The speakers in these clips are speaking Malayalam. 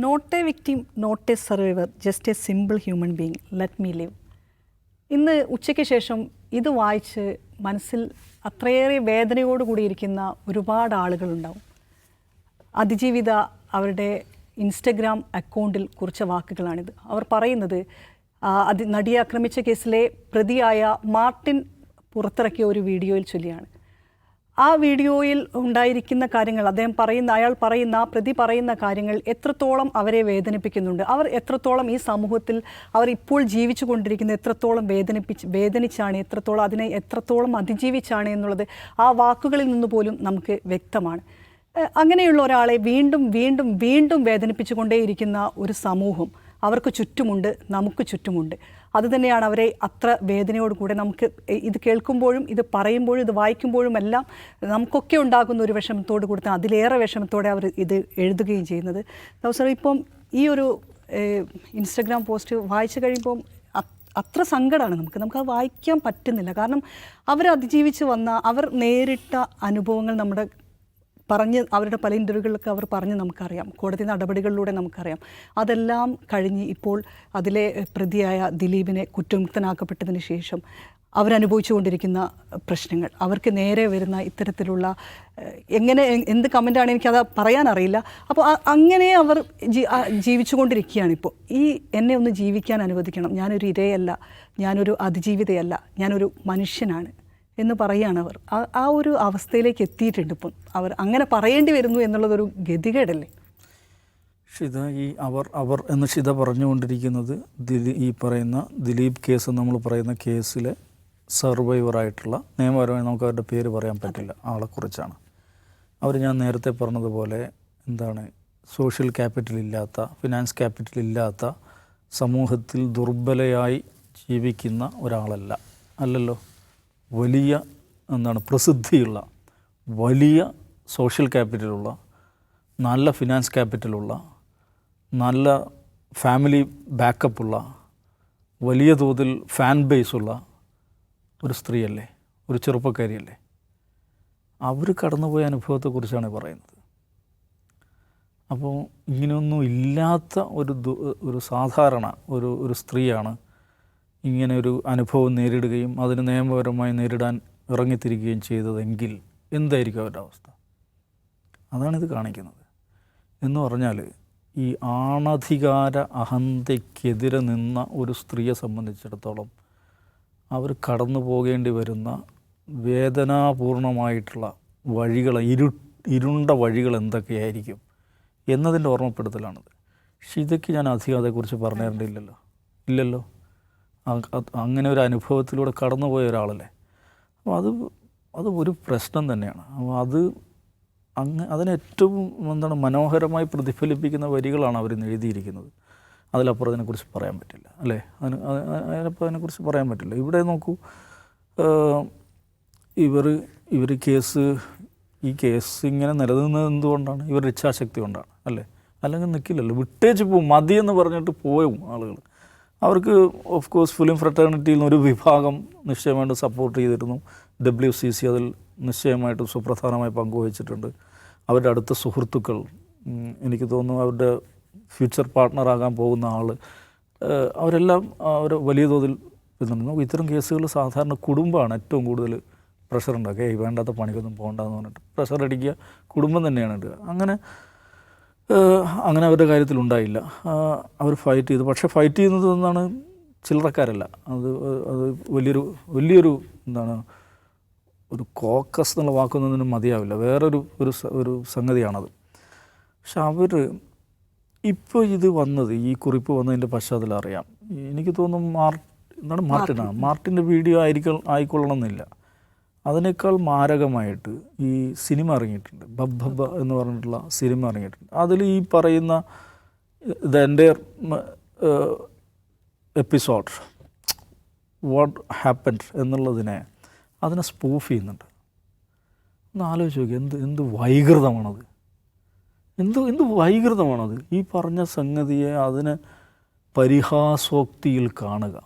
Not a victim, not a survivor, just a simple human being, let me live. ഇന്ന് ഉച്ചയ്ക്ക് ശേഷം ഇത് വായിച്ച് മനസ്സിൽ അത്രയേറെ വേദനയോടുകൂടിയിരിക്കുന്ന ഒരുപാട് ആളുകളുണ്ടാവും. അതിജീവിത അവരുടെ ഇൻസ്റ്റഗ്രാം അക്കൗണ്ടിൽ കുറിച്ച വാക്കുകളാണിത്. അവർ പറയുന്നത് നടിയെ ആക്രമിച്ച കേസിലെ പ്രതിയായ മാർട്ടിൻ പുറത്തിറക്കിയ ഒരു വീഡിയോയിൽ ചൊല്ലിയാണ്. ആ വീഡിയോയിൽ ഉണ്ടായിരിക്കുന്ന കാര്യങ്ങൾ അയാൾ പറയുന്ന പ്രതി പറയുന്ന കാര്യങ്ങൾ എത്രത്തോളം അവരെ വേദനിപ്പിക്കുന്നുണ്ട്, അവർ എത്രത്തോളം ഈ സമൂഹത്തിൽ അവർ ഇപ്പോൾ ജീവിച്ചു കൊണ്ടിരിക്കുന്ന എത്രത്തോളം വേദനിച്ചാണ്, അതിനെ എത്രത്തോളം അതിജീവിച്ചാണ് എന്നുള്ളത് ആ വാക്കുകളിൽ നിന്ന് പോലും നമുക്ക് വ്യക്തമാണ്. അങ്ങനെയുള്ള ഒരാളെ വീണ്ടും വീണ്ടും വീണ്ടും വേദനിപ്പിച്ചുകൊണ്ടേയിരിക്കുന്ന ഒരു സമൂഹം അവർക്ക് ചുറ്റുമുണ്ട്, നമുക്ക് ചുറ്റുമുണ്ട്. അതുതന്നെയാണ് അവരെ അത്ര വേദനയോടുകൂടെ നമുക്ക് ഇത് കേൾക്കുമ്പോഴും ഇത് പറയുമ്പോഴും ഇത് വായിക്കുമ്പോഴും എല്ലാം നമുക്കൊക്കെ ഉണ്ടാകുന്ന ഒരു വിഷമത്തോട് കൂടി അതിലേറെ വിഷമത്തോടെ അവർ ഇത് എഴുതുകയും ചെയ്യുന്നത്. ദൗസർ, ഇപ്പം ഈ ഒരു ഇൻസ്റ്റഗ്രാം പോസ്റ്റ് വായിച്ചു കഴിയുമ്പം അത്ര സങ്കടമാണ് നമുക്കത് വായിക്കാൻ പറ്റുന്നില്ല. കാരണം അവർ അതിജീവിച്ച് വന്ന അവർ നേരിട്ട അനുഭവങ്ങൾ അവരുടെ പല ഇൻ്റർവ്യൂകളിലൊക്കെ അവർ പറഞ്ഞ് നമുക്കറിയാം, കോടതി നടപടികളിലൂടെ നമുക്കറിയാം. അതെല്ലാം കഴിഞ്ഞ് ഇപ്പോൾ അതിലെ പ്രതിയായ ദിലീപിനെ കുറ്റമുക്തനാക്കപ്പെട്ടതിന് ശേഷം അവരനുഭവിച്ചു കൊണ്ടിരിക്കുന്ന പ്രശ്നങ്ങൾ, അവർക്ക് നേരെ വരുന്ന ഇത്തരത്തിലുള്ള എന്ത് കമൻ്റാണ് എനിക്കത് പറയാനറിയില്ല. അപ്പോൾ അങ്ങനെ അവർ ജീവിച്ചു കൊണ്ടിരിക്കുകയാണ്. ഇപ്പോൾ എന്നെ ഒന്ന് ജീവിക്കാൻ അനുവദിക്കണം, ഞാനൊരു ഇരയല്ല, ഞാനൊരു അതിജീവിതയല്ല, ഞാനൊരു മനുഷ്യനാണ് എന്ന് പറയുകയാണ് അവർ. ആ ഒരു അവസ്ഥയിലേക്ക് എത്തിയിട്ടുണ്ട് ഇപ്പം. അവർ അങ്ങനെ പറയേണ്ടി വരുന്നു എന്നുള്ളതൊരു ഗതികേടല്ലേ? ഷിത, ഈ അവർ എന്ന് ഷിത പറഞ്ഞുകൊണ്ടിരിക്കുന്നത് ഈ പറയുന്ന ദിലീപ് കേസ് നമ്മൾ പറയുന്ന കേസിലെ സർവൈവറായിട്ടുള്ള, നിയമപരമായി നമുക്ക് അവരുടെ പേര് പറയാൻ പറ്റില്ല, ആളെക്കുറിച്ചാണ്. ഞാൻ നേരത്തെ പറഞ്ഞതുപോലെ സോഷ്യൽ ക്യാപിറ്റൽ ഇല്ലാത്ത, ഫിനാൻസ് ക്യാപിറ്റൽ ഇല്ലാത്ത സമൂഹത്തിൽ ദുർബലയായി ജീവിക്കുന്ന ഒരാളല്ല, അല്ലല്ലോ. വലിയ പ്രസിദ്ധിയുള്ള, വലിയ സോഷ്യൽ ക്യാപിറ്റലുള്ള, നല്ല ഫിനാൻസ് ക്യാപിറ്റലുള്ള, നല്ല ഫാമിലി ബാക്കപ്പുള്ള, വലിയ തോതിൽ ഫാൻ ബേസുള്ള ഒരു സ്ത്രീയല്ലേ, ഒരു ചെറുപ്പക്കാരിയല്ലേ. അവർ കടന്നുപോയ അനുഭവത്തെക്കുറിച്ചാണ് പറയുന്നത്. അപ്പോൾ ഇങ്ങനെയൊന്നും ഇല്ലാത്ത ഒരു സാധാരണ ഒരു സ്ത്രീയാണ് ഇങ്ങനെ ഒരു അനുഭവം നേരിടുകയും അതിന് നിയമപരമായി നേരിടാൻ ഇറങ്ങിത്തിരിക്കുകയും ചെയ്തതെങ്കിൽ എന്തായിരിക്കും അവരുടെ അവസ്ഥ? അതാണിത് കാണിക്കുന്നത്. എന്ന് പറഞ്ഞാൽ ഈ ആണധികാര അഹന്തയ്ക്കെതിരെ നിന്ന ഒരു സ്ത്രീയെ സംബന്ധിച്ചിടത്തോളം അവർ കടന്നു പോകേണ്ടി വരുന്ന വേദനാപൂർണമായിട്ടുള്ള വഴികൾ, ഇരുണ്ട വഴികൾ എന്തൊക്കെയായിരിക്കും എന്നതിൻ്റെ ഓർമ്മപ്പെടുത്തലാണിത്. പക്ഷെ ഇതൊക്കെ ഞാൻ അധികം അതേക്കുറിച്ച് പറഞ്ഞു തരേണ്ടിയില്ലല്ലോ. ഇല്ലല്ലോ. അങ്ങനെ ഒരു അനുഭവത്തിലൂടെ കടന്നുപോയ ഒരാളല്ലേ. അപ്പോൾ അത് ഒരു പ്രശ്നം തന്നെയാണ്. അപ്പോൾ അതിനേറ്റവും മനോഹരമായി പ്രതിഫലിപ്പിക്കുന്ന വരികളാണ് അവർ എഴുതിയിരിക്കുന്നത്. അതിലപ്പുറം അതിനെക്കുറിച്ച് പറയാൻ പറ്റില്ല, അല്ലേ? അതിനെക്കുറിച്ച് പറയാൻ പറ്റില്ല. ഇവിടെ നോക്കൂ, ഇവർ ഈ കേസ് ഇങ്ങനെ നിലനിന്നത് എന്തുകൊണ്ടാണ്? ഇവരുടെ ഇച്ഛാശക്തി കൊണ്ടാണ്, അല്ലേ? അല്ലെങ്കിൽ നിൽക്കില്ലല്ലോ, വിട്ടേച്ച് പോവും, മതിയെന്ന് പറഞ്ഞിട്ട് പോവും ആളുകൾ. അവർക്ക് ഓഫ് കോഴ്സ് ഫിലിം ഫ്രട്ടേണിറ്റിയിൽ നിന്നൊരു വിഭാഗം നിശ്ചയമായിട്ട് സപ്പോർട്ട് ചെയ്തിരുന്നു. WCC അതിൽ നിശ്ചയമായിട്ടും സുപ്രധാനമായി പങ്കുവഹിച്ചിട്ടുണ്ട്. അവരുടെ അടുത്ത സുഹൃത്തുക്കൾ, എനിക്ക് തോന്നുന്നു അവരുടെ ഫ്യൂച്ചർ പാർട്ട്ണറാകാൻ പോകുന്ന ആൾ, അവരെല്ലാം അവർ വലിയ തോതിൽ പിന്തുണന്നു. ഇത്തരം കേസുകൾ സാധാരണ കുടുംബമാണ് ഏറ്റവും കൂടുതൽ പ്രഷർ ഉണ്ടാക്കുക. വേണ്ടാത്ത പണിക്കൊന്നും പോകണ്ടെന്ന് പറഞ്ഞിട്ട് പ്രഷർ അടിക്കുക കുടുംബം തന്നെയാണ് ഇടുക. അങ്ങനെ അവരുടെ കാര്യത്തിലുണ്ടായില്ല. അവർ ഫൈറ്റ് ചെയ്തു. പക്ഷേ ഫൈറ്റ് ചെയ്യുന്നത് എന്താണ്? ചില്ലറക്കാരല്ല. അത് വലിയൊരു ഒരു കോക്കസ് എന്നുള്ള വാക്കൊന്നും മതിയാവില്ല, വേറൊരു സംഗതിയാണത്. പക്ഷെ ഇപ്പോൾ ഇത് വന്നത്, ഈ കുറിപ്പ് വന്നതിൻ്റെ പശ്ചാത്തലം അറിയാം. എനിക്ക് തോന്നുന്നു മാർട്ടിൻ്റെ വീഡിയോ ആയിക്കൊള്ളണം എന്നില്ല. അതിനേക്കാൾ മാരകമായിട്ട് ഈ സിനിമ ഇറങ്ങിയിട്ടുണ്ട്, ബബ്ബ എന്ന് പറഞ്ഞിട്ടുള്ള സിനിമ ഇറങ്ങിയിട്ടുണ്ട്. അതിൽ ഈ പറയുന്ന the entire episode what happened എന്നുള്ളതിനെ സ്പൂഫ് ചെയ്യുന്നുണ്ട്. ഒന്ന് ആലോചിച്ച് നോക്കി, എന്ത് വൈകൃതമാണത്, എന്ത് വൈകൃതമാണത്. ഈ പറഞ്ഞ സംഗതിയെ അതിനെ പരിഹാസോക്തിയിൽ കാണുക,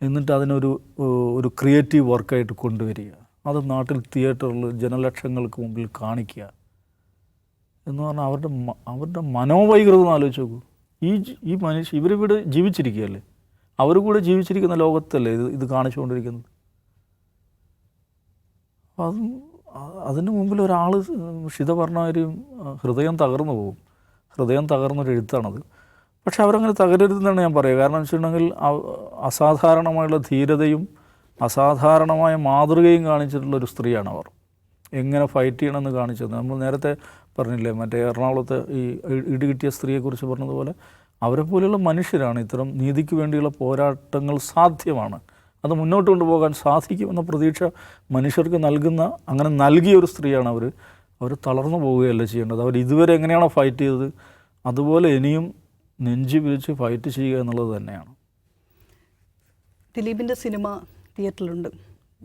എന്നിട്ട് അതിനൊരു ക്രിയേറ്റീവ് വർക്കായിട്ട് കൊണ്ടുവരിക, അത് നാട്ടിൽ തിയേറ്ററിൽ ജനലക്ഷങ്ങൾക്ക് മുമ്പിൽ കാണിക്കുക. എന്ന് പറഞ്ഞാൽ അവരുടെ മനോവൈകൃതം ആലോചിച്ച് നോക്കൂ. ഈ മനുഷ്യ ഇവരിവിടെ ജീവിച്ചിരിക്കുകയല്ലേ, അവർ കൂടെ ജീവിച്ചിരിക്കുന്ന ലോകത്തല്ലേ ഇത് കാണിച്ചുകൊണ്ടിരിക്കുന്നത്. അതും അതിന് മുമ്പിൽ ഒരാൾ ഷിത പറഞ്ഞ ഒരു ഹൃദയം തകർന്നു പോകും. ഹൃദയം തകർന്നൊരു എഴുത്താണത്. പക്ഷെ അവരങ്ങനെ തകരരുതെന്നാണ് ഞാൻ പറയുക. കാരണം എന്ന് വെച്ചിട്ടുണ്ടെങ്കിൽ അസാധാരണമായുള്ള ധീരതയും അസാധാരണമായ മാതൃകയും കാണിച്ചിട്ടുള്ളൊരു സ്ത്രീയാണ് അവർ. എങ്ങനെ ഫൈറ്റ് ചെയ്യണമെന്ന് കാണിച്ചത് നമ്മൾ നേരത്തെ പറഞ്ഞില്ലേ, മറ്റേ എറണാകുളത്തെ ഈ ഇടികിട്ടിയ സ്ത്രീയെക്കുറിച്ച് പറഞ്ഞതുപോലെ അവരെ പോലെയുള്ള മനുഷ്യരാണ്. ഇത്തരം നീതിക്ക് വേണ്ടിയുള്ള പോരാട്ടങ്ങൾ സാധ്യമാണ്, അത് മുന്നോട്ട് കൊണ്ടുപോകാൻ സാധിക്കുമെന്ന പ്രതീക്ഷ മനുഷ്യർക്ക് അങ്ങനെ നൽകിയ ഒരു സ്ത്രീയാണ് അവർ. അവർ തളർന്നു പോവുകയല്ല ചെയ്യേണ്ടത്. അവർ ഇതുവരെ എങ്ങനെയാണോ ഫൈറ്റ് ചെയ്തത് അതുപോലെ ഇനിയും നെഞ്ചു പിരിച്ച് ഫൈറ്റ് ചെയ്യുക എന്നുള്ളത് തന്നെയാണ്. ദിലീപിൻ്റെ സിനിമ തിയേറ്ററിലുണ്ട്.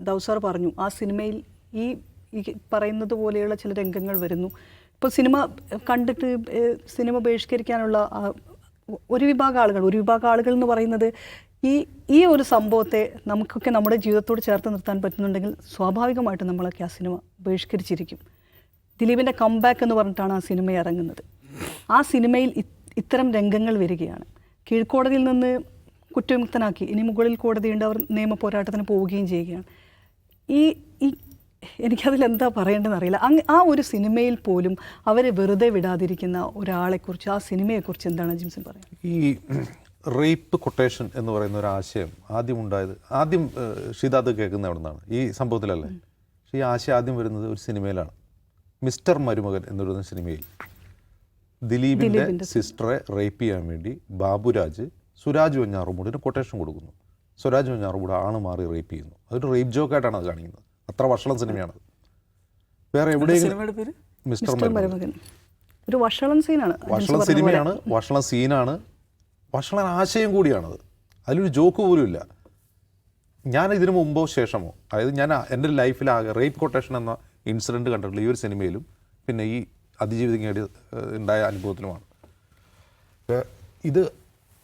ദൗസാർ പറഞ്ഞു ആ സിനിമയിൽ ഈ പറയുന്നത് പോലെയുള്ള ചില രംഗങ്ങൾ വരുന്നു. ഇപ്പോൾ സിനിമ കണ്ടിട്ട് സിനിമ ബഹിഷ്കരിക്കാനുള്ള ഒരു വിഭാഗം ആളുകൾ എന്ന് പറയുന്നത് ഈ ഒരു സംഭവത്തെ നമുക്കൊക്കെ നമ്മുടെ ജീവിതത്തോട് ചേർത്ത് നിർത്താൻ പറ്റുന്നുണ്ടെങ്കിൽ സ്വാഭാവികമായിട്ടും നമ്മളൊക്കെ ആ സിനിമ ബഹിഷ്കരിച്ചിരിക്കും. ദിലീപിൻ്റെ കംബാക്ക് എന്ന് പറഞ്ഞിട്ടാണ് ആ സിനിമ ഇറങ്ങുന്നത്. ആ സിനിമയിൽ ഇത്തരം രംഗങ്ങൾ വരികയാണ്. കീഴ്ക്കോടതിയിൽ നിന്ന് കുറ്റവിമുക്തനാക്കി, ഇനി മുകളിൽ കോടതിയുണ്ട്, അവർ നിയമ പോരാട്ടത്തിന് പോവുകയും ചെയ്യുകയാണ്. എനിക്കതിലെന്താ പറയേണ്ടതെന്ന് അറിയില്ല. ആ ഒരു സിനിമയിൽ പോലും അവരെ വെറുതെ വിടാതിരിക്കുന്ന ഒരാളെക്കുറിച്ച്, ആ സിനിമയെക്കുറിച്ച് എന്താണ് ജിംസൺ പറയുന്നത്? ഈ റേപ്പ് കൊട്ടേഷൻ എന്ന് പറയുന്ന ഒരു ആശയം ആദ്യം ഷിത അത് കേൾക്കുന്ന എവിടെ നിന്നാണ്? ഈ സംഭവത്തിലല്ലേ? പക്ഷേ ഈ ആശയം ആദ്യം വരുന്നത് ഒരു സിനിമയിലാണ്. മിസ്റ്റർ മരുമകൻ എന്ന് പറയുന്ന സിനിമയിൽ ദിലീപിൻ്റെ സിസ്റ്ററെ റേപ്പ് ചെയ്യാൻ വേണ്ടി ബാബുരാജ് സുരാജ് വെഞ്ഞാറുമൂടിന് കൊട്ടേഷൻ കൊടുക്കുന്നു. സുരാജ് വെഞ്ഞാറുമൂട് ആണ് മാറി റേപ്പ് ചെയ്യുന്നു. അതൊരു റേപ്പ് ജോക്കായിട്ടാണ് അത് കാണിക്കുന്നത്. അത്ര വഷളം സിനിമയാണ്. വേറെ എവിടെയെങ്കിലും മിസ്റ്റർ മരുമകൻ ഒരു വഷളം സീനാണ്, വഷളം സിനിമയാണ്, വഷളം സീനാണ്, വഷളൻ ആശയം കൂടിയാണത്. അതിലൊരു ജോക്ക് പോലും ഇല്ല. ഞാൻ ഇതിനു മുമ്പോ ശേഷമോ, അതായത് ഞാൻ എൻ്റെ ലൈഫിലാകെ റേപ്പ് കൊട്ടേഷൻ എന്ന ഇൻസിഡൻറ്റ് കണ്ടിട്ടുള്ള ഈ ഒരു സിനിമയിലും പിന്നെ ഈ അതിജീവിതം ഉണ്ടായ അനുഭവത്തിലുമാണ്. ഇത്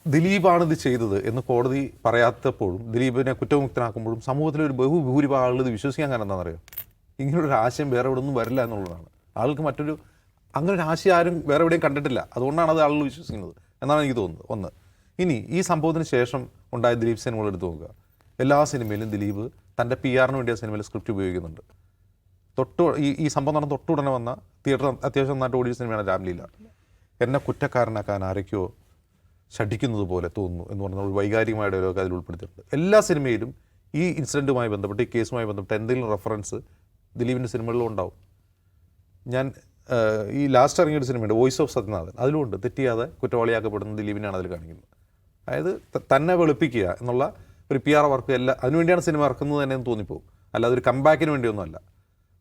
ദിലീപാണ് ഇത് ചെയ്തത് എന്ന് കോടതി പറയാത്തപ്പോഴും ദിലീപിനെ കുറ്റമുക്തനാക്കുമ്പോഴും സമൂഹത്തിലെ ഒരു ബഹുഭൂരിഭാഗം ആളുകൾ ഇത് വിശ്വസിക്കാൻ കാരണം എന്താണെന്നറിയോ? ഇങ്ങനൊരു ആശയം വേറെ എവിടെ ഒന്നും വരില്ല എന്നുള്ളതാണ്. ആൾക്ക് അങ്ങനെ ഒരു ആശയം ആരും വേറെ എവിടെയും കണ്ടിട്ടില്ല. അതുകൊണ്ടാണ് അത് ആളുകൾ വിശ്വസിക്കുന്നത് എന്നാണ് എനിക്ക് തോന്നുന്നത്. ഒന്ന്, ഇനി ഈ സംഭവത്തിന് ശേഷം ഉണ്ടായ ദിലീപ് സിനിമകൾ എടുത്ത് നോക്കുക. എല്ലാ സിനിമയിലും ദിലീപ് തൻ്റെ PR വേണ്ടി ആ സിനിമയിൽ സ്ക്രിപ്റ്റ് ഉപയോഗിക്കുന്നുണ്ട്. ഈ സംഭവം നടന്ന തൊട്ടുടനെ വന്ന തിയേറ്റർ അത്യാവശ്യം നന്നായിട്ട് ഓടിയ സിനിമയാണ് രാംലീല. എന്നെ കുറ്റക്കാരനാക്കാൻ ആരൊക്കെയോ ഷടിക്കുന്നത് പോലെ തോന്നുന്നു എന്ന് പറഞ്ഞ ഒരു വൈകാരികമായ ഡയലോഗ് അതിൽ ഉൾപ്പെടുത്തിയിട്ടുണ്ട്. എല്ലാ സിനിമയിലും ഈ ഇൻസിഡൻറ്റുമായി ബന്ധപ്പെട്ട്, ഈ കേസുമായി ബന്ധപ്പെട്ട് എന്തെങ്കിലും റെഫറൻസ് ദിലീപിൻ്റെ സിനിമകളിലും ഉണ്ടാവും. ഞാൻ ഈ ലാസ്റ്റ് ഇറങ്ങിയൊരു സിനിമയുണ്ട്, വോയിസ് ഓഫ് സത്യനാഥൻ, അതിലുമുണ്ട് തെറ്റിയാതെ കുറ്റവാളിയാക്കപ്പെടുന്ന ദിലീപിനെയാണ് അതിൽ കാണിക്കുന്നത്. അതായത് തന്നെ വെളുപ്പിക്കുക എന്നുള്ള ഒരു PR വർക്ക് അതിനുവേണ്ടിയാണ് സിനിമ ഇറക്കുന്നത് തന്നെ തോന്നിപ്പോകും. അല്ലാതെ ഒരു കംബാക്കിന് വേണ്ടിയൊന്നുമല്ല.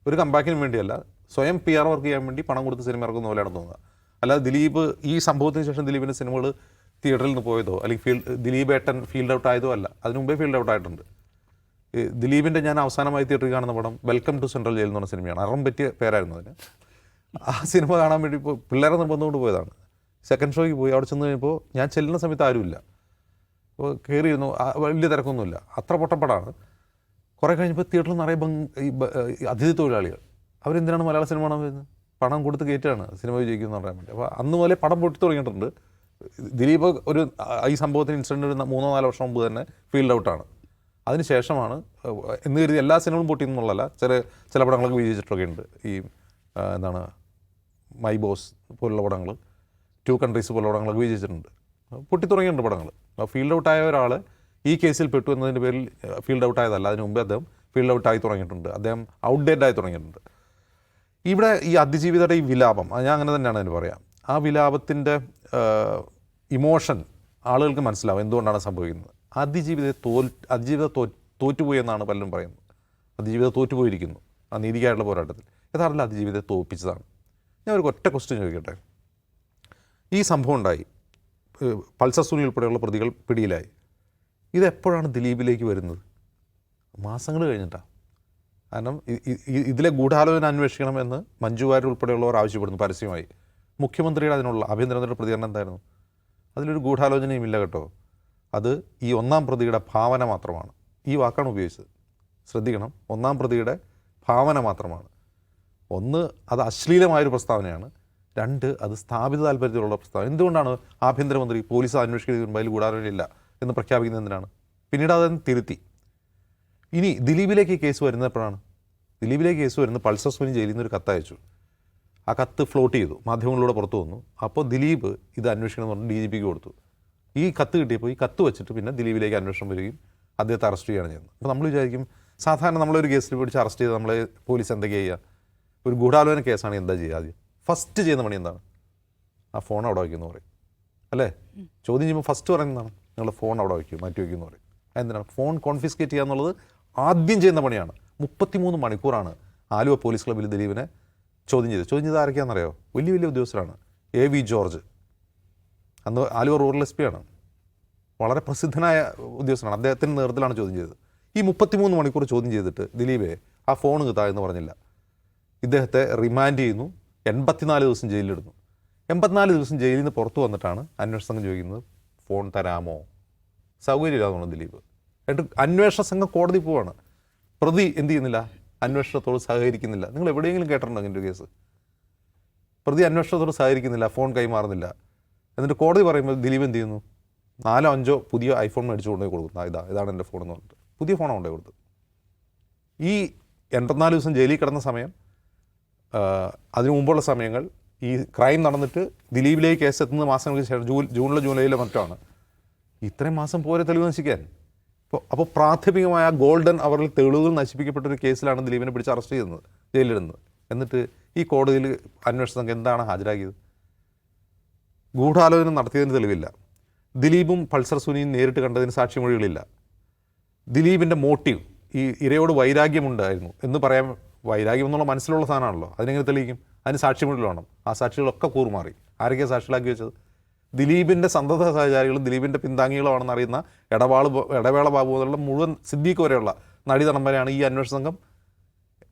ഒരു കംബാക്കിന് വേണ്ടിയല്ല, സ്വയം PR വർക്ക് ചെയ്യാൻ വേണ്ടി പണം കൊടുത്ത് സിനിമ ഇറക്കുന്ന പോലെയാണ് തോന്നുക. അല്ലാതെ ദിലീപ് ഈ സംഭവത്തിന് ശേഷം ദിലീപിൻ്റെ സിനിമകൾ തിയേറ്ററിൽ നിന്ന് പോയതോ അല്ലെങ്കിൽ ദിലീപ് ഏട്ടൻ ഫീൽഡ് ഔട്ട് ആയതോ അല്ല. അതിനു മുമ്പേ ഫീൽഡ് ഔട്ട് ആയിട്ടുണ്ട്. ദിലീപിൻ്റെ ഞാൻ അവസാനമായി തിയേറ്ററിൽ കാണുന്ന പടം വെൽക്കം ടു സെൻട്രൽ ജയിൽ എന്ന് പറഞ്ഞ സിനിമയാണ്. അറം പറ്റിയ പേരായിരുന്നു അതിന്. ആ സിനിമ കാണാൻ വേണ്ടി ഇപ്പോൾ പിള്ളേരെ നിർബന്ധം കൊണ്ട് പോയതാണ്. സെക്കൻഡ് ഷോയ്ക്ക് പോയി. അവിടെ ചെന്ന് കഴിഞ്ഞപ്പോൾ ഞാൻ ചെല്ലുന്ന സമയത്ത് ആരുമില്ല. അപ്പോൾ കയറിയിരുന്നു, വലിയ തിരക്കൊന്നുമില്ല, അത്ര പൊട്ടപ്പടാണ്. കുറേ കഴിഞ്ഞപ്പോൾ തിയേറ്ററിൽ നിറയെ അതിഥി തൊഴിലാളികൾ. അവരെന്തിനാണ് മലയാള സിനിമ കാണാൻ വരുന്നത്? പണം കൊടുത്ത് കയറ്റാണ് സിനിമ വിജയിക്കുമെന്ന് പറയാൻ വേണ്ടി. അപ്പോൾ അന്ന് പോലെ പടം പൊട്ടി തുടങ്ങിയിട്ടുണ്ട്. ദിലീപ് ഈ സംഭവത്തിന് ഇൻസിഡൻറ്റ് ഒരു 3-4 വർഷം മുമ്പ് തന്നെ ഫീൽഡ് ഔട്ടാണ്. അതിനുശേഷമാണ് എന്ന് കരുതി എല്ലാ സിനിമകളും പൊട്ടിയെന്നുള്ളതല്ല, ചില പടങ്ങളൊക്കെ വിജയിച്ചിട്ടൊക്കെ ഉണ്ട്. ഈ എന്താണ് മൈ ബോസ് പോലുള്ള പടങ്ങൾ, 2 കൺട്രീസ് പോലുള്ള പടങ്ങളൊക്കെ വിജയിച്ചിട്ടുണ്ട്. പൊട്ടി തുടങ്ങിയിട്ടുണ്ട് പടങ്ങൾ. ഫീൽഡ് ഔട്ടായ ഒരാൾ ഈ കേസിൽ പെട്ടു എന്നതിൻ്റെ പേരിൽ ഫീൽഡ് ഔട്ടായതല്ല. അതിന് മുമ്പേ അദ്ദേഹം ഫീൽഡ് ഔട്ടായി തുടങ്ങിയിട്ടുണ്ട്. അദ്ദേഹം ഔട്ട്ഡേറ്റഡ് ആയി തുടങ്ങിയിട്ടുണ്ട്. ഇവിടെ ഈ അതിജീവിതയുടെ ഈ വിലാപം, ഞാൻ അങ്ങനെ തന്നെയാണ് അതിന് പറയാം. ആ വിലാപത്തിൻ്റെ ഇമോഷൻ ആളുകൾക്ക് മനസ്സിലാവും എന്തുകൊണ്ടാണ് സംഭവിക്കുന്നത്. അതിജീവിത തോറ്റുപോയി എന്നാണ് പലരും പറയുന്നത്. അതിജീവിത തോറ്റുപോയിരിക്കുന്നു ആ നീതിക്കായുള്ള പോരാട്ടത്തിൽ. യഥാർത്ഥത്തിൽ അതിജീവിതത്തെ തോൽപ്പിച്ചതാണ്. ഞാൻ ഒരു ഒറ്റ ക്വസ്റ്റ്യൻ ചോദിക്കട്ടെ. ഈ സംഭവം ഉണ്ടായി, പൾസർ സുനി ഉൾപ്പെടെയുള്ള പ്രതികൾ പിടിയിലായി. ഇതെപ്പോഴാണ് ദിലീപിലേക്ക് വരുന്നത്? മാസങ്ങൾ കഴിഞ്ഞിട്ടാണ്. കാരണം ഇതിലെ ഗൂഢാലോചന അന്വേഷിക്കണമെന്ന് മഞ്ജു വാര്യർ ഉൾപ്പെടെയുള്ളവർ ആവശ്യപ്പെടുന്നു പരസ്യമായി. മുഖ്യമന്ത്രിയുടെ അതിനുള്ള ആഭ്യന്തരമന്ത്രിയുടെ പ്രതികരണം എന്തായിരുന്നു? അതിലൊരു ഗൂഢാലോചനയും ഇല്ല കേട്ടോ. അത് ഈ 1-ാം പ്രതിയുടെ ഭാവന മാത്രമാണ്. ഈ വാക്കാണ് ഉപയോഗിച്ചത്, ശ്രദ്ധിക്കണം. 1-ാം പ്രതിയുടെ ഭാവന മാത്രമാണ്. ഒന്ന്, അത് അശ്ലീലമായൊരു പ്രസ്താവനയാണ്. 2 അത് സ്ഥാപിത താല്പര്യത്തിലുള്ള പ്രസ്താവന. എന്തുകൊണ്ടാണ് ആഭ്യന്തരമന്ത്രി പോലീസ് അന്വേഷിക്കുന്നതിന് അതിൽ ഗൂഢാലോചനയില്ല എന്ന് പ്രഖ്യാപിക്കുന്നത് എന്തിനാണ്? പിന്നീട് അതൊന്ന് തിരുത്തി. ഇനി ദിലീപിലേക്ക് കേസ് വരുന്നപ്പോഴാണ് ദിലീപിലേക്ക് കേസ് വരുന്നത് പൾസർ സുനി ജയിലിൽ നിന്ന് ഒരു കത്തയച്ചു. ആ കത്ത് ഫ്ലോട്ട് ചെയ്തു, മാധ്യമങ്ങളിലൂടെ പുറത്തു വന്നു. അപ്പോൾ ദിലീപ് ഇത് അന്വേഷിക്കണം എന്ന് പറഞ്ഞ് DGPക്ക് കൊടുത്തു. ഈ കത്ത് കിട്ടിയപ്പോൾ ഈ കത്ത് വെച്ചിട്ട് പിന്നെ ദിലീപിലേക്ക് അന്വേഷണം വരികയും അദ്ദേഹത്തെ അറസ്റ്റ് ചെയ്യുകയാണ് ചെയ്യുന്നത്. അപ്പോൾ നമ്മൾ വിചാരിക്കും, സാധാരണ നമ്മളൊരു കേസിൽ പിടിച്ച് അറസ്റ്റ് ചെയ്ത് നമ്മളെ പോലീസ് എന്തൊക്കെ ചെയ്യുക? ഒരു ഗൂഢാലോചന കേസാണ്, എന്താ ചെയ്യുക? ആദ്യം ഫസ്റ്റ് ചെയ്യുന്ന പണി എന്താണ്? ആ ഫോൺ അവിടെ വയ്ക്കുമെന്ന് പറയും, അല്ലേ? ചോദ്യം ചെയ്യുമ്പോൾ ഫസ്റ്റ് പറയുന്നതാണ്, നിങ്ങളുടെ ഫോൺ അവിടെ വയ്ക്കും, മാറ്റി വയ്ക്കുമെന്ന് പറയും. എന്തിനാണ്? ഫോൺ കോൺഫിസ്കേറ്റ് ചെയ്യുക എന്നുള്ളത് ആദ്യം ചെയ്യുന്ന പണിയാണ്. 33 മണിക്കൂറാണ് ആലുവ പോലീസ് ക്ലബ്ബിൽ ദിലീപിനെ ചോദ്യം ചെയ്ത് ആരൊക്കെയാണെന്നറിയോ? വലിയ വലിയ ഉദ്യോഗസ്ഥരാണ്. AV ജോർജ്, അന്ന് ആലുവ റൂറൽ SP ആണ്, വളരെ പ്രസിദ്ധനായ ഉദ്യോഗസ്ഥനാണ്. അദ്ദേഹത്തിൻ്റെ നേതൃത്വത്തിലാണ് ചോദ്യം ചെയ്തത്. ഈ 33 മണിക്കൂർ ചോദ്യം ചെയ്തിട്ട് ദിലീപേ ആ ഫോൺ കിട്ടാ എന്ന് പറഞ്ഞില്ല. ഇദ്ദേഹത്തെ റിമാൻഡ് ചെയ്യുന്നു, 84 ദിവസം ജയിലിലിടുന്നു. 84 ദിവസം ജയിലിൽ നിന്ന് പുറത്തു വന്നിട്ടാണ് അന്വേഷണ സംഘം ചോദിക്കുന്നത്, ഫോൺ തരാമോ? സൗകര്യമില്ലാതെ ദിലീപ്. എന്നിട്ട് അന്വേഷണ സംഘം കോടതി പോവാണ്. പ്രതി എന്ത് ചെയ്യുന്നില്ല? അന്വേഷണത്തോട് സഹകരിക്കുന്നില്ല. നിങ്ങൾ എവിടെയെങ്കിലും കേട്ടിട്ടുണ്ടോ അങ്ങനെ ഒരു കേസ്? പ്രതി അന്വേഷണത്തോട് സഹകരിക്കുന്നില്ല, ഫോൺ കൈമാറുന്നില്ല. എന്നിട്ട് കോടതി പറയുമ്പോൾ ദിലീപ് എന്ത് ചെയ്യുന്നു? 4-5 പുതിയ ഐഫോൺ മേടിച്ചു കൊണ്ടുപോയി കൊടുക്കുന്നു. ഇതാണ് എൻ്റെ ഫോൺ എന്ന് പറഞ്ഞിട്ട് പുതിയ ഫോണാണ് കൊണ്ടുപോയി കൊടുത്തത്. ഈ 84 ദിവസം ജയിലിൽ കിടന്ന സമയം, അതിനു മുമ്പുള്ള സമയങ്ങൾ, ഈ ക്രൈം നടന്നിട്ട് ദിലീപിലേക്ക് കേസ് എത്തുന്ന മാസങ്ങൾക്ക് ശേഷം ജൂലൈയിലോ മറ്റാണ്. ഇത്രയും മാസം പോരെ തെളിവ് നശിക്കാൻ? അപ്പോൾ പ്രാഥമികമായ ഗോൾഡൻ അവറിൽ തെളിവുകൾ നശിപ്പിക്കപ്പെട്ടൊരു കേസിലാണ് ദിലീപിനെ പിടിച്ച് അറസ്റ്റ് ചെയ്യുന്നത്, ജയിലിടുന്നത്. എന്നിട്ട് ഈ കോടതിയിൽ അന്വേഷണ സംഘം എന്താണ് ഹാജരാക്കിയത്? ഗൂഢാലോചന നടത്തിയതിന് തെളിവില്ല. ദിലീപും പൾസർ സുനിയും നേരിട്ട് കണ്ടതിന് സാക്ഷിമൊഴികളില്ല. ദിലീപിൻ്റെ മോട്ടീവ്, ഈ ഇരയോട് വൈരാഗ്യമുണ്ടായിരുന്നു എന്ന് പറയാൻ, വൈരാഗ്യം എന്നുള്ള മനസ്സിലുള്ള സാധനമാണല്ലോ, അതിനെങ്ങനെ തെളിയിക്കും? അതിന് സാക്ഷിമൊഴികൾ വേണം. ആ സാക്ഷികളൊക്കെ കൂറുമാറി. ആരൊക്കെയാണ് സാക്ഷികളാക്കി വെച്ചത്? ദിലീപിൻ്റെ സന്തത സഹചാരികളും ദിലീപിൻ്റെ പിന്താങ്ങികളുമാണെന്ന് അറിയുന്ന ഇടവേള ബാബു മുതലുള്ള മുഴുവൻ സിദ്ദീഖ് വരെയുള്ള നടിതടംബരെയാണ് ഈ അന്വേഷണ സംഘം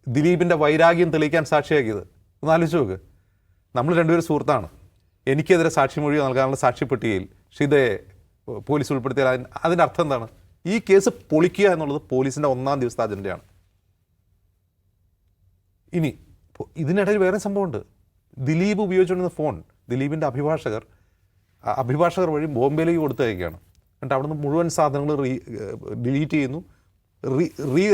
ദിലീപിൻ്റെ വൈരാഗ്യം തെളിയിക്കാൻ സാക്ഷിയാക്കിയത്. ഒന്ന് ആലോചിച്ച് നോക്ക്. നമ്മൾ രണ്ടുപേരും സുഹൃത്താണ്. എനിക്കെതിരെ സാക്ഷിമൊഴി നൽകാനുള്ള സാക്ഷിപ്പെട്ടികയിൽ ഷിതയെ പോലീസ് ഉൾപ്പെടുത്തിയാൽ അതിൻ്റെ അർത്ഥം എന്താണ്? ഈ കേസ് പൊളിക്കുക എന്നുള്ളത് പോലീസിൻ്റെ 1-ാം ദിവസത്തെ അജണ്ടയാണ്. ഇനി ഇതിനിടയിൽ വേറെ സംഭവമുണ്ട്. ദിലീപ് ഉപയോഗിച്ചുകൊണ്ടിരുന്ന ഫോൺ ദിലീപിൻ്റെ അഭിഭാഷകർ വഴി ബോംബെയിലേക്ക് കൊടുത്തയക്കുകയാണ്. എന്നിട്ട് അവിടുന്ന് മുഴുവൻ സാധനങ്ങൾ ഡിലീറ്റ് ചെയ്യുന്നു,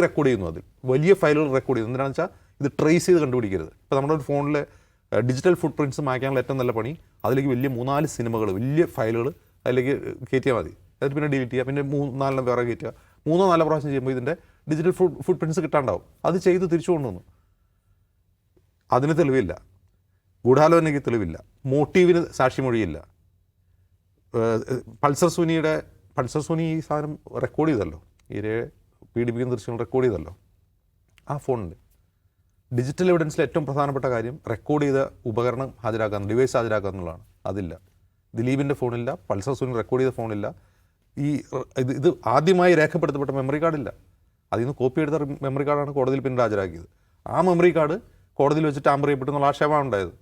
റെക്കോർഡ് ചെയ്യുന്നു. അതിൽ വലിയ ഫയലുകൾ റെക്കോർഡ് ചെയ്യുന്നു. എന്തിനാണെന്ന് വെച്ചാൽ ഇത് ട്രേസ് ചെയ്ത് കണ്ടുപിടിക്കരുത്. ഇപ്പോൾ നമ്മുടെ ഒരു ഫോണിലെ ഡിജിറ്റൽ ഫുട് പ്രിൻറ്റ്സ് മായ്ക്കാനുള്ള ഏറ്റവും നല്ല പണി, അതിലേക്ക് വലിയ 3-4 സിനിമകൾ, വലിയ ഫയലുകൾ അതിലേക്ക് കയറ്റിയാൽ മതി. എന്നിട്ട് പിന്നെ ഡിലീറ്റ് ചെയ്യുക, പിന്നെ 3-4 വേറെ കയറ്റുക. 3-4 പ്രാവശ്യം ചെയ്യുമ്പോൾ ഇതിൻ്റെ ഡിജിറ്റൽ ഫുട് പ്രിൻറ്റ്സ് കിട്ടാണ്ടാവും. അത് ചെയ്ത് തിരിച്ചു കൊണ്ടുവന്നു. അതിന് തെളിവില്ല, ഗൂഢാലോചനയ്ക്ക് തെളിവില്ല, മോട്ടീവിന് സാക്ഷിമൊഴിയില്ല. പൾസർ സുനി ഈ സാധനം റെക്കോർഡ് ചെയ്തല്ലോ, ഇരയെ പീഡിപ്പിക്കുന്ന ദൃശ്യങ്ങൾ റെക്കോർഡ് ചെയ്തല്ലോ. ആ ഫോണിൽ ഡിജിറ്റൽ എവിഡൻസിലെ ഏറ്റവും പ്രധാനപ്പെട്ട കാര്യം റെക്കോർഡ് ചെയ്ത ഉപകരണം ഹാജരാക്കാൻ, ഡിവൈസ് ഹാജരാക്കുക എന്നുള്ളതാണ്. അതില്ല. ദിലീപിൻ്റെ ഫോണില്ല, പൾസർ സുനി റെക്കോർഡ് ചെയ്ത ഫോണില്ല. ഇത് ആദ്യമായി രേഖപ്പെടുത്തപ്പെട്ട മെമ്മറി കാർഡില്ല. അതിൽ നിന്ന് കോപ്പി എടുത്ത മെമ്മറി കാർഡാണ് കോടതിയിൽ പിന്നീട് ഹാജരാക്കിയത്. ആ മെമ്മറി കാർഡ് കോടതിയിൽ വെച്ച് ടാമ്പർ ചെയ്യപ്പെട്ടെന്നുള്ള ആക്ഷേപമാണ് ഉണ്ടായത്.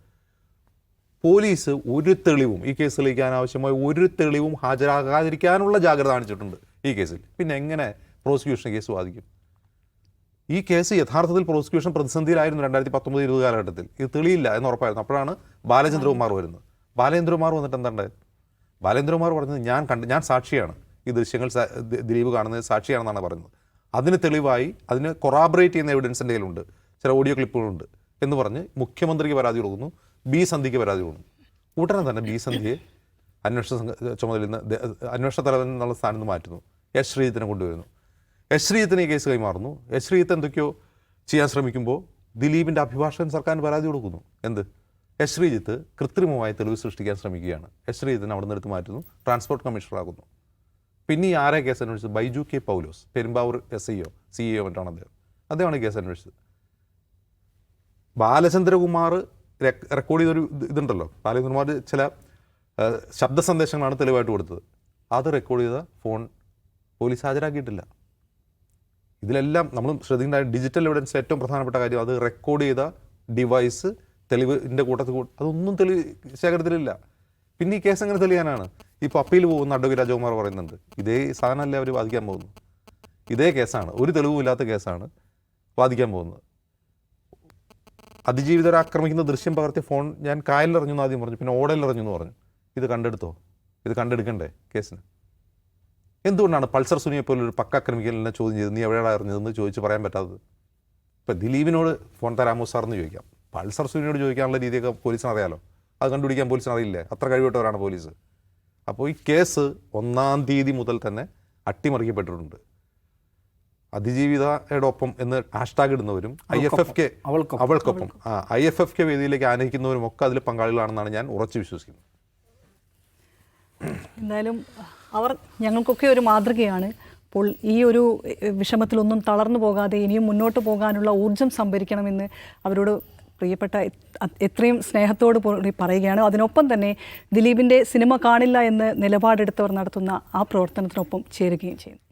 പോലീസ് ഒരു തെളിവും, ഈ കേസ് തെളിയിക്കാൻ ആവശ്യമായ ഒരു തെളിവും ഹാജരാകാതിരിക്കാനുള്ള ജാഗ്രത കാണിച്ചിട്ടുണ്ട് ഈ കേസിൽ. പിന്നെ എങ്ങനെ പ്രോസിക്യൂഷൻ കേസ് വാദിക്കും? ഈ കേസ് യഥാർത്ഥത്തിൽ പ്രോസിക്യൂഷൻ പ്രതിസന്ധിയിലായിരുന്നു 2019-20 കാലഘട്ടത്തിൽ. ഇത് തെളിയില്ല എന്ന് ഉറപ്പായിരുന്നു. അപ്പോഴാണ് ബാലചന്ദ്രകുമാർ വരുന്നത്. ബാലചന്ദ്രകുമാർ വന്നിട്ട് എന്താണ്ടായത്? ബാലചന്ദ്രകുമാർ പറഞ്ഞത് ഞാൻ സാക്ഷിയാണ്, ഈ ദൃശ്യങ്ങൾ ദിലീപ് കാണുന്നത് സാക്ഷിയാണെന്നാണ് പറയുന്നത്. അതിന് തെളിവായി, അതിന് കൊറാബറേറ്റ് ചെയ്യുന്ന എവിഡൻസ് എൻ്റെ കയ്യിലുണ്ട്, ചില ഓഡിയോ ക്ലിപ്പുകളുണ്ട് എന്ന് പറഞ്ഞ് മുഖ്യമന്ത്രിക്ക് പരാതി കൊടുക്കുന്നു, ബി സന്ധ്യയ്ക്ക് പരാതി കൊടുക്കുന്നു. ഉടനെ തന്നെ ബി സന്ധ്യയെ അന്വേഷണ തലവൻ എന്നുള്ള സ്ഥാനത്ത് നിന്ന് മാറ്റുന്നു. എസ് ശ്രീജിത്തിനെ കൊണ്ടുവരുന്നു. എസ് ശ്രീജിത്തിന് ഈ കേസ് കൈമാറുന്നു. എസ് ശ്രീജിത്ത് എന്തൊക്കെയോ ചെയ്യാൻ ശ്രമിക്കുമ്പോൾ ദിലീപിൻ്റെ അഭിഭാഷകൻ സർക്കാരിന് പരാതി കൊടുക്കുന്നു. എന്ത്? എസ് ശ്രീജിത്ത് കൃത്രിമമായി തെളിവ് സൃഷ്ടിക്കാൻ ശ്രമിക്കുകയാണ്. എസ് ശ്രീജിത്തിനെ അവിടെ നിന്ന് എടുത്ത് മാറ്റുന്നു, ട്രാൻസ്പോർട്ട് കമ്മീഷണറാകുന്നു. പിന്നെ ഈ ആരെ കേസ് അന്വേഷിച്ചത്? ബൈജു കെ പൗലോസ്, പെരുമ്പാവൂർ CEO മറ്റാണ് അദ്ദേഹമാണ് ഈ കേസ് അന്വേഷിച്ചത്. ബാലചന്ദ്രകുമാർ റെക്കോർഡ് ചെയ്തൊരു ഇതുണ്ടല്ലോ, ബാലചന്ദ്രകുമാർ ചില ശബ്ദ സന്ദേശങ്ങളാണ് തെളിവായിട്ട് കൊടുത്തത്. അത് റെക്കോർഡ് ചെയ്ത ഫോൺ പോലീസ് ഹാജരാക്കിയിട്ടില്ല. ഇതിലെല്ലാം നമ്മൾ ശ്രദ്ധിക്കേണ്ട ഡിജിറ്റൽ എവിഡൻസ് ഏറ്റവും പ്രധാനപ്പെട്ട കാര്യം, അത് റെക്കോർഡ് ചെയ്ത ഡിവൈസ് തെളിവിൻ്റെ കൂട്ടത്തിൽ അതൊന്നും ശേഖരത്തിലില്ല. പിന്നെ ഈ കേസ് എങ്ങനെ തെളിയാനാണ്? ഇപ്പോൾ അപ്പീൽ പോകുന്ന അഡ്വക്കേറ്റ് രാജകുമാർ പറയുന്നുണ്ട്, ഇതേ സാധനമല്ലേ അവർ വാദിക്കാൻ പോകുന്നു. ഇതേ കേസാണ്, ഒരു തെളിവുമില്ലാത്ത കേസാണ് വാദിക്കാൻ പോകുന്നത്. അതിജീവിതരെ ആക്രമിക്കുന്ന ദൃശ്യം പകർത്തിയ ഫോൺ ഞാൻ കായലിലെറിഞ്ഞു എന്ന് ആദ്യം പറഞ്ഞു, പിന്നെ ഓടയിലെറിഞ്ഞു എന്ന് പറഞ്ഞു. ഇത് കണ്ടെടുത്തോ? ഇത് കണ്ടെടുക്കണ്ടേ കേസിന്? എന്തുകൊണ്ടാണ് പൾസർ സുനിയെ പോലൊരു പക്ക ക്രിമിനലിനെ ചോദ്യം ചെയ്ത് നീ എവിടെയാണ് അറിഞ്ഞതെന്ന് ചോദിച്ച് പറയാൻ പറ്റാത്തത്? ഇപ്പം ദിലീപിനോട് ഫോൺ തരാമോ സാർ എന്ന് ചോദിക്കാം, പൾസർ സുനിയോട് ചോദിക്കാനുള്ള രീതിയൊക്കെ പോലീസിന് അറിയാലോ. അത് കണ്ടുപിടിക്കാൻ പോലീസിന് അറിയില്ലേ? അത്ര കഴിവിട്ടവരാണ് പോലീസ്. അപ്പോൾ ഈ കേസ് 1-ാം തീയതി മുതൽ തന്നെ അട്ടിമറിക്കപ്പെട്ടിട്ടുണ്ട്. അതിജീവിതയുടെ ഒപ്പം എന്ന് ഹാഷ്ടാഗ് ഇടുന്നവരും IFFK അവൾക്കൊപ്പം IFFK വേദിയിലേക്ക് ആനയിക്കുന്നവരും ഒക്കെ അതിൽ പങ്കാളികളാണെന്നാണ് ഞാൻ ഉറച്ചു വിശ്വസിക്കുന്നത്. എന്തായാലും അവർ ഞങ്ങൾക്കൊക്കെ ഒരു മാതൃകയാണ്. അപ്പോൾ ഈ ഒരു വിഷമത്തിലൊന്നും തളർന്നു പോകാതെ ഇനിയും മുന്നോട്ട് പോകാനുള്ള ഊർജം സംഭരിക്കണമെന്ന് അവരോട് പ്രിയപ്പെട്ട എത്രയും സ്നേഹത്തോട് കൂടി പറയുകയാണ്. അതിനൊപ്പം തന്നെ ദിലീപിൻ്റെ സിനിമ കാണില്ല എന്ന് നിലപാടെടുത്തവർ നടത്തുന്ന ആ പ്രവർത്തനത്തിനൊപ്പം ചേരുകയും ചെയ്യുന്നു.